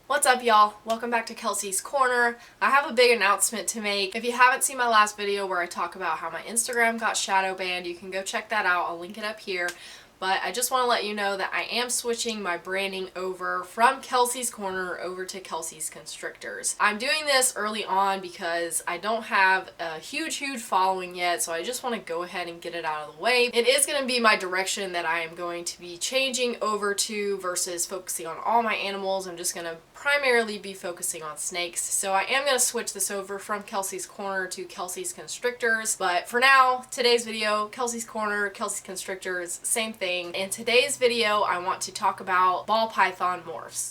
What's up, y'all? Welcome back to Kelsey's Corner. I have a big announcement to make. If you haven't seen my last video where I talk about how my Instagram got shadow banned, you can go check that out. I'll link it up here. But I just want to let you know that I am switching my branding over from Kelsey's Corner over to Kelsey's Constrictors. I'm doing this early on because I don't have a huge following yet, so I just want to go ahead and get it out of the way. It is going to be my direction that I am going to be changing over to versus focusing on all my animals. I'm just going to primarily be focusing on snakes. So I am going to switch this over from Kelsey's Corner to Kelsey's Constrictors. But for now, today's video, Kelsey's Corner, Kelsey's Constrictors, same thing. In today's video, I want to talk about ball python morphs.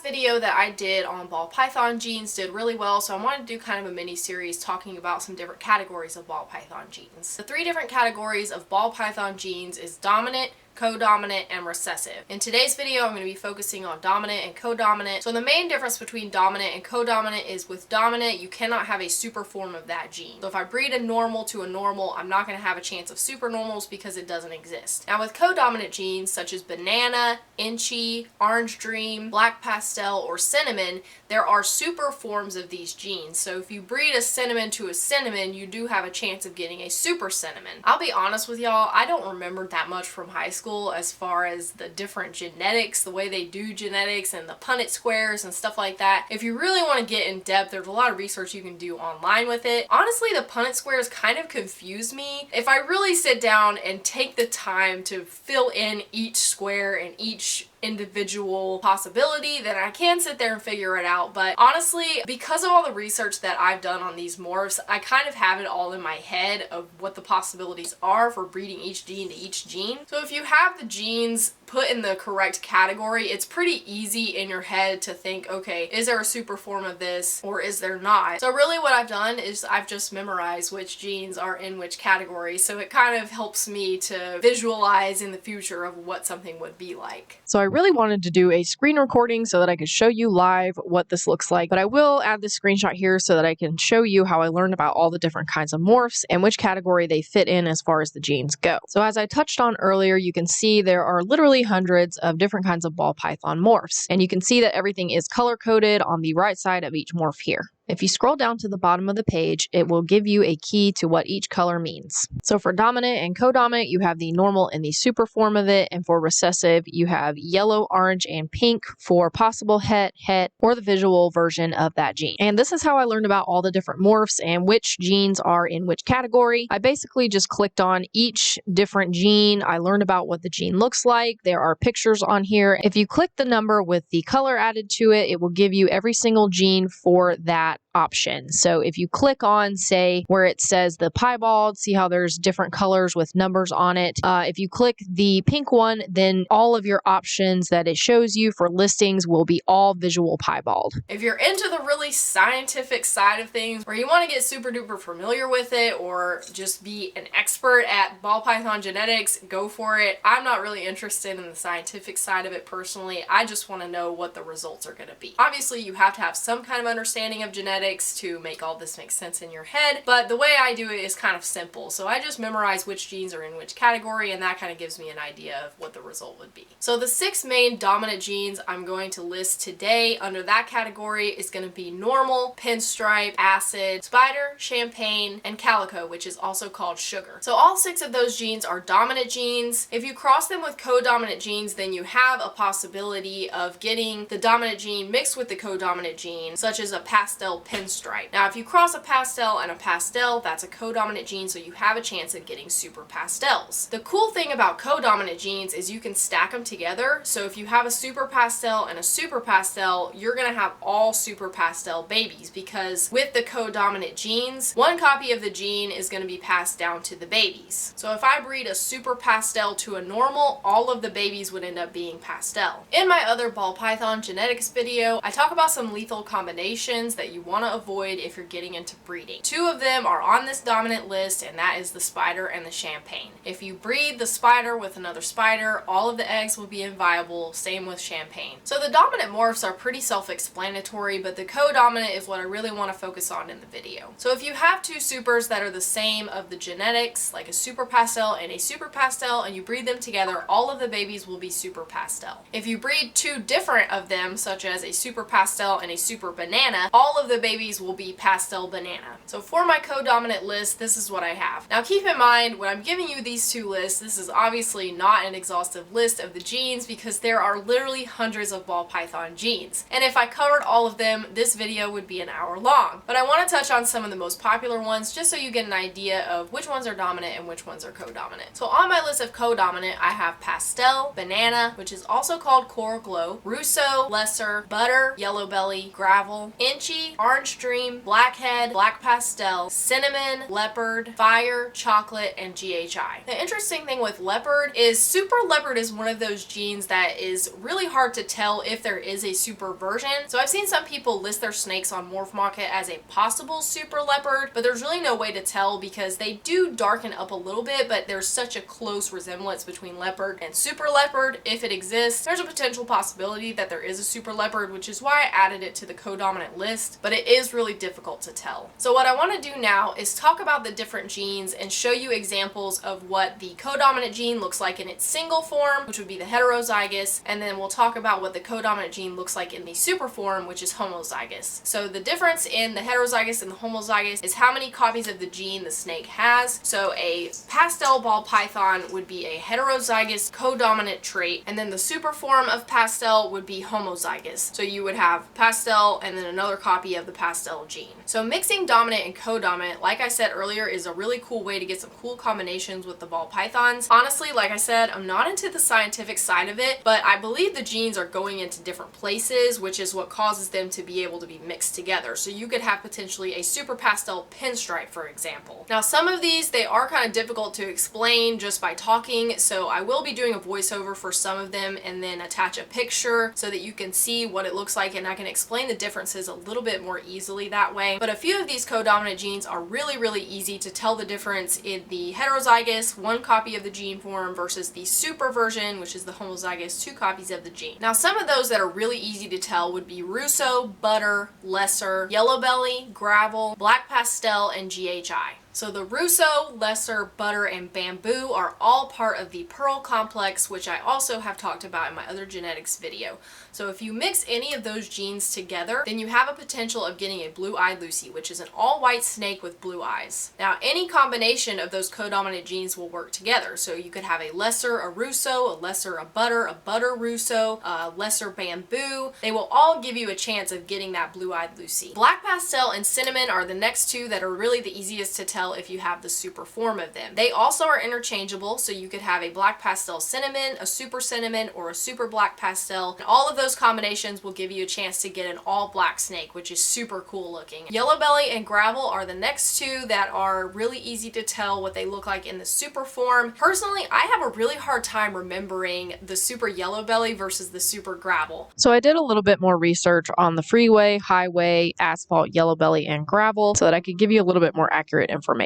Video that I did on ball python genes did really well, so I wanted to do kind of a mini series talking about some different categories of ball python genes. The three different categories of ball python genes is dominant, codominant, and recessive. In today's video, I'm going to be focusing on dominant and codominant. So the main difference between dominant and codominant is with dominant, you cannot have a super form of that gene. So if I breed a normal to a normal, I'm not going to have a chance of super normals because it doesn't exist. Now with codominant genes such as banana, inchy, orange dream, black pastel, or cinnamon, there are super forms of these genes. So if you breed a cinnamon to a cinnamon, you do have a chance of getting a super cinnamon. I'll be honest with y'all, I don't remember that much from high school as far as the different genetics, the way they do genetics and the Punnett squares and stuff like that. If you really want to get in depth, there's a lot of research you can do online with it. Honestly, the Punnett squares kind of confuse me. If I really sit down and take the time to fill in each square and each individual possibility, then I can sit there and figure it out. But honestly, because of all the research that I've done on these morphs, I kind of have it all in my head of what the possibilities are for breeding each gene to each gene. So if you have the genes put in the correct category, it's pretty easy in your head to think, okay, is there a super form of this or is there not? So really what I've done is I've just memorized which genes are in which category, so it kind of helps me to visualize in the future of what something would be like. So I really wanted to do a screen recording so that I could show you live what this looks like, but I will add this screenshot here so that I can show you how I learned about all the different kinds of morphs and which category they fit in as far as the genes go. So as I touched on earlier, you can see there are literally hundreds of different kinds of ball python morphs, and you can see that everything is color-coded on the right side of each morph here. If you scroll down to the bottom of the page, it will give you a key to what each color means. So for dominant and codominant, you have the normal and the super form of it, and for recessive, you have yellow, orange, and pink for possible het, or the visual version of that gene. And this is how I learned about all the different morphs and which genes are in which category. I basically just clicked on each different gene. I learned about what the gene looks like. There are pictures on here. If you click the number with the color added to it, it will give you every single gene for that option. So if you click on, say, where it says the piebald, see how there's different colors with numbers on it. If you click the pink one, then all of your options that it shows you for listings will be all visual piebald. If you're into the really scientific side of things, where you want to get super duper familiar with it or just be an expert at ball python genetics, go for it. I'm not really interested in the scientific side of it personally. I just want to know what the results are going to be. Obviously, you have to have some kind of understanding of genetics to make all this make sense in your head, but the way I do it is kind of simple. So I just memorize which genes are in which category, and that kind of gives me an idea of what the result would be. So the 6 main dominant genes I'm going to list today under that category is going to be normal, pinstripe, acid, spider, champagne, and calico, which is also called sugar. So all 6 of those genes are dominant genes. If you cross them with codominant genes, then you have a possibility of getting the dominant gene mixed with the codominant gene, such as a pastel pinstripe. Now, if you cross a pastel and a pastel, that's a codominant gene, so you have a chance of getting super pastels. The cool thing about codominant genes is you can stack them together. So if you have a super pastel and a super pastel, you're going to have all super pastel babies, because with the codominant genes, one copy of the gene is going to be passed down to the babies. So if I breed a super pastel to a normal, all of the babies would end up being pastel. In my other ball python genetics video, I talk about some lethal combinations that you want want to avoid if you're getting into breeding. Two of them are on this dominant list, and that is the spider and the champagne. If you breed the spider with another spider, all of the eggs will be inviable, same with champagne. So the dominant morphs are pretty self-explanatory, but the co-dominant is what I really want to focus on in the video. So if you have two supers that are the same of the genetics, like a super pastel and a super pastel, and you breed them together, all of the babies will be super pastel. If you breed two different of them, such as a super pastel and a super banana, all of the babies will be pastel banana. So for my co-dominant list, this is what I have. Now keep in mind, when I'm giving you these two lists, this is obviously not an exhaustive list of the genes because there are literally hundreds of ball python genes. And if I covered all of them, this video would be an hour long. But I want to touch on some of the most popular ones just so you get an idea of which ones are dominant and which ones are co-dominant. So on my list of co-dominant, I have pastel, banana, which is also called coral glow, russo, lesser, butter, yellow belly, gravel, inchy, orange dream, blackhead, black pastel, cinnamon, leopard, fire, chocolate, and GHI. The interesting thing with leopard is super leopard is one of those genes that is really hard to tell if there is a super version. So I've seen some people list their snakes on Morph Market as a possible super leopard, but there's really no way to tell because they do darken up a little bit, but there's such a close resemblance between leopard and super leopard. If it exists, there's a potential possibility that there is a super leopard, which is why I added it to the co-dominant list, but it is really difficult to tell. So what I want to do now is talk about the different genes and show you examples of what the co-dominant gene looks like in its single form, which would be the heterozygous, and then we'll talk about what the co-dominant gene looks like in the super form, which is homozygous. So the difference in the heterozygous and the homozygous is how many copies of the gene the snake has. So a pastel ball python would be a heterozygous co-dominant trait, and then the super form of pastel would be homozygous. So you would have pastel and then another copy of the pastel gene. So mixing dominant and co-dominant, like I said earlier, is a really cool way to get some cool combinations with the ball pythons. Honestly, like I said, I'm not into the scientific side of it, but I believe the genes are going into different places, which is what causes them to be able to be mixed together. So you could have potentially a super pastel pinstripe, for example. Now some of these, they are kind of difficult to explain just by talking, so I will be doing a voiceover for some of them and then attach a picture so that you can see what it looks like, and I can explain the differences a little bit more easily that way. But a few of these co-dominant genes are really easy to tell the difference in the heterozygous, one copy of the gene form, versus the super version, which is the homozygous, two copies of the gene. Now some of those that are really easy to tell would be russo, butter, lesser, yellow belly, gravel, black pastel, and GHI. So the russo, lesser, butter, and bamboo are all part of the pearl complex, which I also have talked about in my other genetics video. So if you mix any of those genes together, then you have a potential of getting a blue-eyed Lucy, which is an all-white snake with blue eyes. Now any combination of those co-dominant genes will work together. So you could have a lesser, a russo, a lesser, a butter russo, a lesser bamboo. They will all give you a chance of getting that blue-eyed Lucy. Black pastel and cinnamon are the next two that are really the easiest to tell if you have the super form of them. They also are interchangeable, so you could have a black pastel cinnamon, a super cinnamon, or a super black pastel. And all of those combinations will give you a chance to get an all black snake, which is super cool looking. Yellow belly and gravel are the next two that are really easy to tell what they look like in the super form. Personally, I have a really hard time remembering the super yellow belly versus the super gravel. So I did a little bit more research on the Freeway, Highway, Asphalt, Yellow Belly, and Gravel so that I could give you a little bit more accurate information.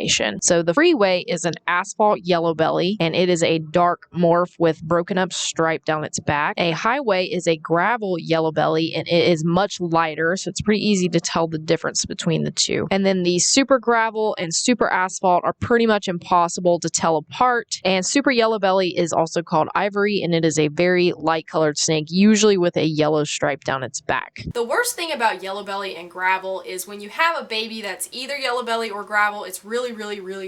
So the Freeway is an Asphalt Yellow Belly, and it is a dark morph with broken up stripe down its back. A Highway is a Gravel Yellow Belly, and it is much lighter, so it's pretty easy to tell the difference between the two. And then the Super Gravel and Super Asphalt are pretty much impossible to tell apart. And Super Yellow Belly is also called Ivory, and it is a very light colored snake, usually with a yellow stripe down its back. The worst thing about yellow belly and gravel is when you have a baby that's either yellow belly or gravel, it's really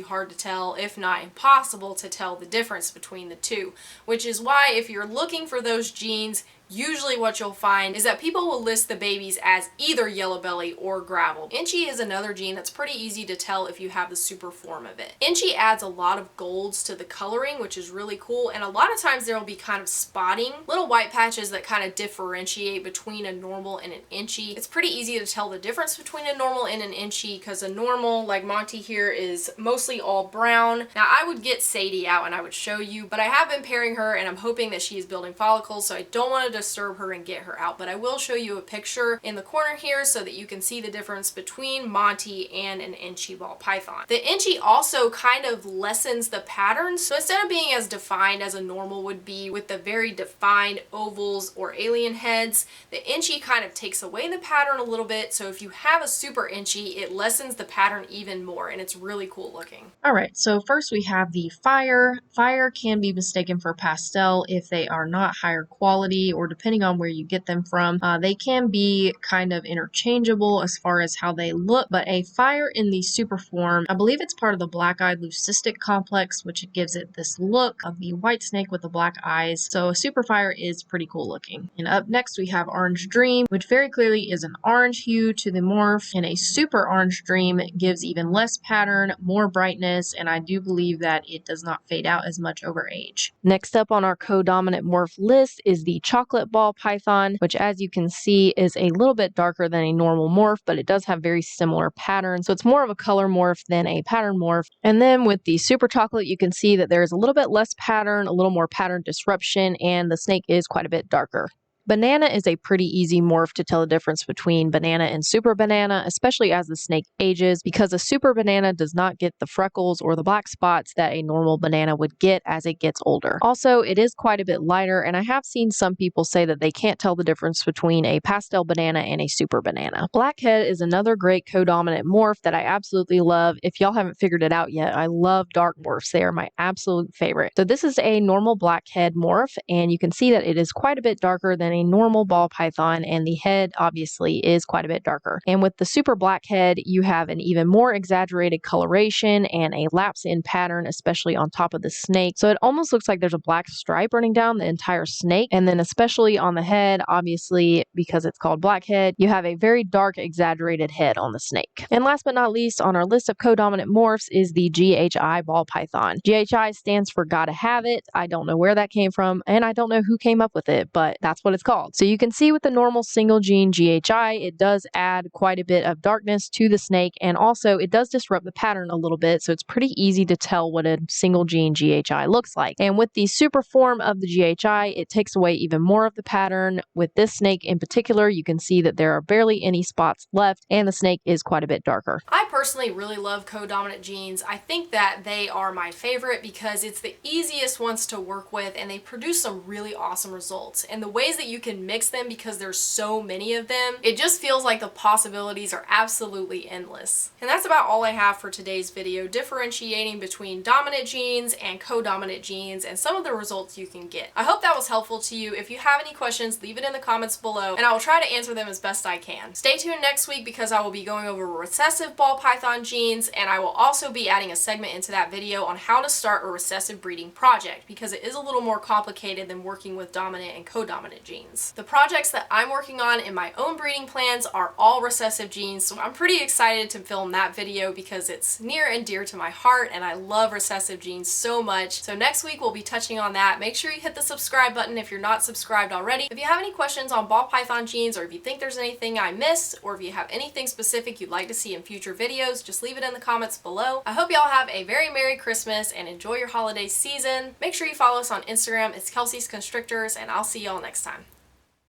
hard to tell, if not impossible to tell the difference between the two, which is why if you're looking for those genes, usually what you'll find is that people will list the babies as either yellow belly or gravel. Inchy is another gene that's pretty easy to tell if you have the super form of it. Inchy adds a lot of golds to the coloring, which is really cool, and a lot of times there will be kind of spotting, little white patches that kind of differentiate between a normal and an inchy. It's pretty easy to tell the difference between a normal and an inchy because a normal, like Monty here, is mostly all brown. Now I would get Sadie out and I would show you, but I have been pairing her and I'm hoping that she is building follicles, so I don't want to disturb her and get her out, but I will show you a picture in the corner here so that you can see the difference between Monty and an inchy ball python. The inchy also kind of lessens the pattern, so instead of being as defined as a normal would be with the very defined ovals or alien heads, the inchy kind of takes away the pattern a little bit, so if you have a super inchy, it lessens the pattern even more, and it's really cool looking. Alright, so first we have the fire. Fire can be mistaken for pastel if they are not higher quality, or depending on where you get them from, they can be kind of interchangeable as far as how they look, but a fire in the super form, I believe it's part of the black-eyed leucistic complex, which gives it this look of the white snake with the black eyes. So a super fire is pretty cool looking. And up next we have Orange Dream, which very clearly is an orange hue to the morph, and a super Orange Dream gives even less pattern, more brightness, and I do believe that it does not fade out as much over age. Next up on our co-dominant morph list is the chocolate ball python, which as you can see is a little bit darker than a normal morph, but it does have very similar patterns. So it's more of a color morph than a pattern morph. And then with the super chocolate, you can see that there's a little bit less pattern, a little more pattern disruption, and the snake is quite a bit darker. Banana is a pretty easy morph to tell the difference between banana and super banana, especially as the snake ages, because a super banana does not get the freckles or the black spots that a normal banana would get as it gets older. Also, it is quite a bit lighter, and I have seen some people say that they can't tell the difference between a pastel banana and a super banana. Blackhead is another great co-dominant morph that I absolutely love. If y'all haven't figured it out yet, I love dark morphs. They are my absolute favorite. So this is a normal blackhead morph, and you can see that it is quite a bit darker than a normal ball python, and the head obviously is quite a bit darker. And with the super blackhead, you have an even more exaggerated coloration and a lapse in pattern, especially on top of the snake. So it almost looks like there's a black stripe running down the entire snake. And then especially on the head, obviously because it's called blackhead, you have a very dark exaggerated head on the snake. And last but not least on our list of co-dominant morphs is the GHI ball python. GHI stands for gotta have it. I don't know where that came from, and I don't know who came up with it, but that's what it's called. So you can see with the normal single gene GHI, it does add quite a bit of darkness to the snake, and also it does disrupt the pattern a little bit, so it's pretty easy to tell what a single gene GHI looks like. And with the super form of the GHI, it takes away even more of the pattern. With this snake in particular, you can see that there are barely any spots left, and the snake is quite a bit darker. I personally really love co-dominant genes. I think that they are my favorite because it's the easiest ones to work with, and they produce some really awesome results. And the ways that you can mix them, because there's so many of them, it just feels like the possibilities are absolutely endless. And that's about all I have for today's video, differentiating between dominant genes and co-dominant genes and some of the results you can get. I hope that was helpful to you. If you have any questions, leave it in the comments below and I will try to answer them as best I can. Stay tuned next week because I will be going over recessive ball python genes, and I will also be adding a segment into that video on how to start a recessive breeding project, because it is a little more complicated than working with dominant and co-dominant genes. The projects that I'm working on in my own breeding plans are all recessive genes, so I'm pretty excited to film that video because it's near and dear to my heart and I love recessive genes so much. So next week we'll be touching on that. Make sure you hit the subscribe button if you're not subscribed already. If you have any questions on ball python genes, or if you think there's anything I missed, or if you have anything specific you'd like to see in future videos, just leave it in the comments below. I hope y'all have a very Merry Christmas and enjoy your holiday season. Make sure you follow us on Instagram. It's Kelsey's Constrictors, and I'll see y'all next time.